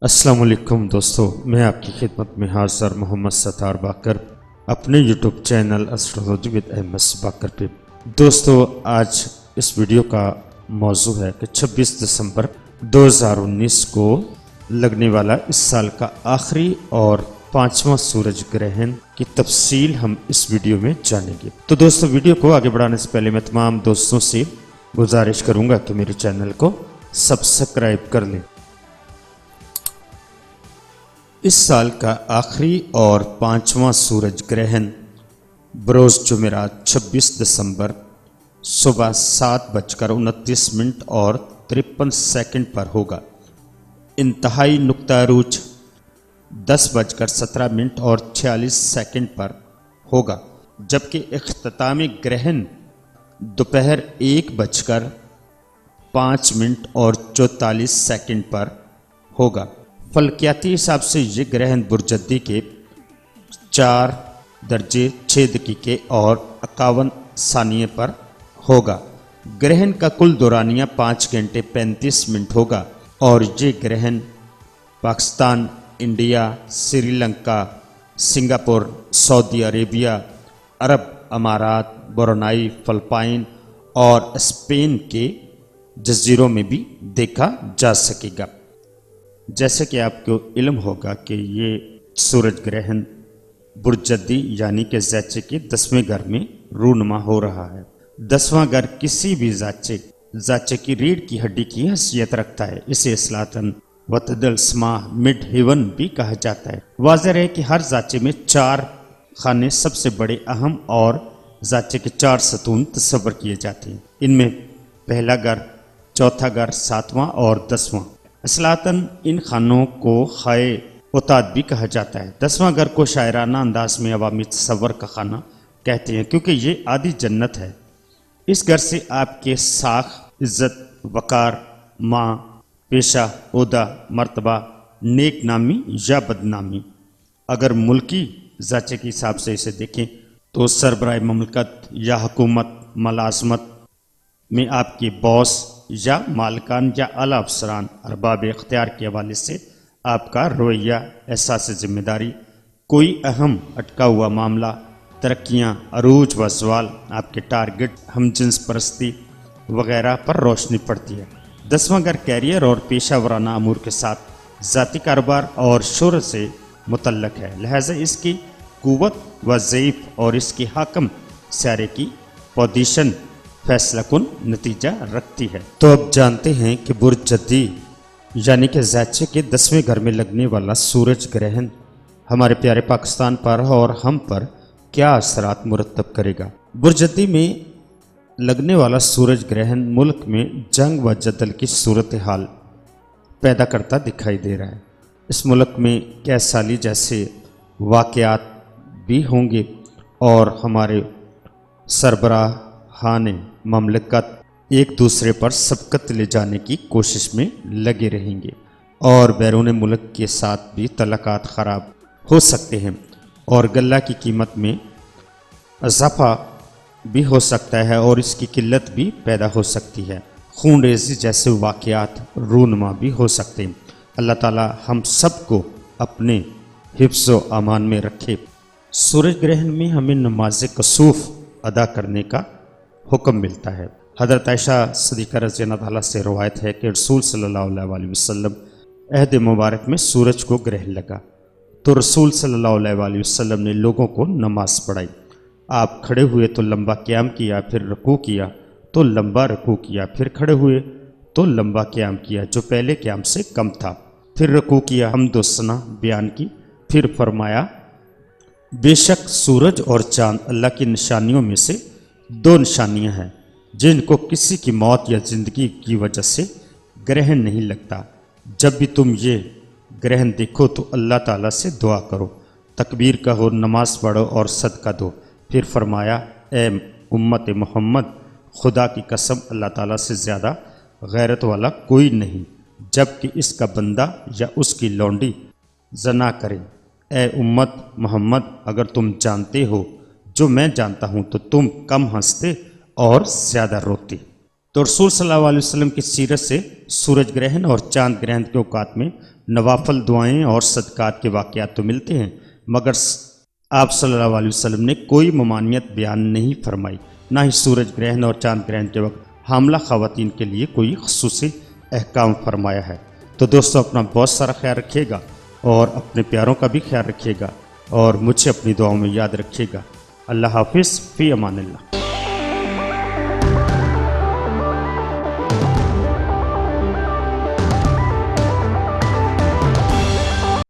السلام علیکم دوستو، میں آپ کی خدمت میں حاضر محمد ستار باقر اپنے YouTube channel astrology with Ahmed Baqir پہ۔ دوستو، آج اس ویڈیو کا موضوع ہے کہ 26 دسمبر 2019 کو لگنے والا اس سال کا آخری اور 5واں سورج گرہن کی تفصیل ہم اس ویڈیو میں جانیں گے۔ تو دوستو، ویڈیو کو آگے بڑھانے سے پہلے میں تمام دوستوں سے گزارش کروں گا کہ میرے چینل کو سبسکرائب کر لیں۔ اس سال کا آخری اور 5واں سورج گرہن بروز جمعرات 26 دسمبر صبح 7:29 اور 53 پر ہوگا۔ انتہائی نقطہ عروج 10:17 اور 46 پر ہوگا، جبکہ اختتامی گرہن دوپہر 1:05 اور 44 پر ہوگا۔ فلکیاتی حساب سے یہ گرہن برجدی کے 4 درجے 6 دقیقے اور 51 ثانیے پر ہوگا۔ گرہن کا کل دورانیہ 5 گھنٹے 35 منٹ ہوگا اور یہ گرہن پاکستان، انڈیا، سری لنکا، سنگاپور، سعودی عربیہ، عرب امارات، برونائی، فلپائن اور اسپین کے جزیروں میں بھی دیکھا جا سکے گا۔ جیسے کہ آپ کو علم ہوگا کہ یہ سورج گرہن برجدی یعنی کہ زیچے کے 10ویں گھر میں رونما ہو رہا ہے۔ 10واں گھر کسی بھی زاچے کی ریڑھ کی ہڈی کی حیثیت رکھتا ہے۔ اسے اصلاً وتدل سماہ مڈ ہیون بھی کہا جاتا ہے۔ واضح ہے کہ ہر زاچے میں 4 خانے سب سے بڑے اہم اور زاچے کے 4 ستون تصور کیے جاتے ہیں۔ ان میں پہلا گھر، چوتھا گھر، 7واں اور 10واں۔ اصلاً ان خانوں کو خائے اتاد بھی کہا جاتا ہے۔ 10واں گھر کو شاعرانہ انداز میں عوامی تصور کا خانہ کہتے ہیں، کیونکہ یہ آدھی جنت ہے۔ اس گھر سے آپ کے ساکھ، عزت، وقار، ماں، پیشہ، عہدہ، مرتبہ، نیک نامی یا بدنامی، اگر ملکی زاچے کے حساب سے اسے دیکھیں تو سربراہ مملکت یا حکومت ملازمت میں آپ کے باس یا مالکان یا اعلیٰ افسران ارباب اختیار کے حوالے سے آپ کا رویہ، احساس ذمہ داری، کوئی اہم اٹکا ہوا معاملہ، ترقیاں، عروج و زوال، آپ کے ٹارگٹ، ہم جنس پرستی وغیرہ پر روشنی پڑتی ہے۔ 10واں گھر کیریئر اور پیشہ ورانہ امور کے ساتھ ذاتی کاروبار اور شہرت سے متعلق ہے، لہذا اس کی قوت و ضعیف اور اس کی حاکم سیارے کی پوزیشن فیصلہ کن نتیجہ رکھتی ہے۔ تو اب جانتے ہیں کہ برجدی یعنی کہ زیچے کے 10ویں گھر میں لگنے والا سورج گرہن ہمارے پیارے پاکستان پر اور ہم پر کیا اثرات مرتب کرے گا۔ برجدی میں لگنے والا سورج گرہن ملک میں جنگ و جدل کی صورتحال پیدا کرتا دکھائی دے رہا ہے۔ اس ملک میں کیس سالی جیسے واقعات بھی ہوں گے اور ہمارے سربراہان مملکت ایک دوسرے پر سبقت لے جانے کی کوشش میں لگے رہیں گے اور بیرون ملک کے ساتھ بھی تعلقات خراب ہو سکتے ہیں اور غلہ کی قیمت میں اضافہ بھی ہو سکتا ہے اور اس کی قلت بھی پیدا ہو سکتی ہے۔ خون ریزی جیسے واقعات رونما بھی ہو سکتے ہیں۔ اللہ تعالی ہم سب کو اپنے حفظ و امان میں رکھے۔ سورج گرہن میں ہمیں نماز کسوف ادا کرنے کا حکم ملتا ہے۔ حضرت عائشہ صدیقہ رضی اللہ عنہا سے روایت ہے کہ رسول صلی اللہ علیہ وسلم عہد مبارک میں سورج کو گرہن لگا تو رسول صلی اللہ علیہ وسلم نے لوگوں کو نماز پڑھائی۔ آپ کھڑے ہوئے تو لمبا قیام کیا، پھر رکوع کیا تو لمبا رکوع کیا، پھر کھڑے ہوئے تو لمبا قیام کیا جو پہلے قیام سے کم تھا، پھر رکوع کیا، حمد و ثنا بیان کی، پھر فرمایا بے شک سورج اور چاند اللہ کی نشانیوں میں سے 2 نشانیاں ہیں جن کو کسی کی موت یا زندگی کی وجہ سے گرہن نہیں لگتا۔ جب بھی تم یہ گرہن دیکھو تو اللہ تعالیٰ سے دعا کرو، تکبیر کہو، نماز پڑھو اور صدقہ دو۔ پھر فرمایا اے امت محمد، خدا کی قسم اللہ تعالیٰ سے زیادہ غیرت والا کوئی نہیں جب کہ اس کا بندہ یا اس کی لونڈی زنا کرے۔ اے امت محمد، اگر تم جانتے ہو جو میں جانتا ہوں تو تم کم ہنستے اور زیادہ روتے۔ تو رسول صلی اللہ علیہ وسلم کی سیرت سے سورج گرہن اور چاند گرہن کے اوقات میں نوافل دعائیں اور صدقات کے واقعات تو ملتے ہیں، مگر آپ صلی اللہ علیہ وسلم نے کوئی ممانعت بیان نہیں فرمائی، نہ ہی سورج گرہن اور چاند گرہن کے وقت حاملہ خواتین کے لیے کوئی خصوصی احکام فرمایا ہے۔ تو دوستو اپنا بہت سارا خیال رکھیے گا اور اپنے پیاروں کا بھی خیال رکھیے گا اور مجھے اپنی دعاؤں میں یاد رکھیے گا۔ اللہ حافظ، فی امان اللہ۔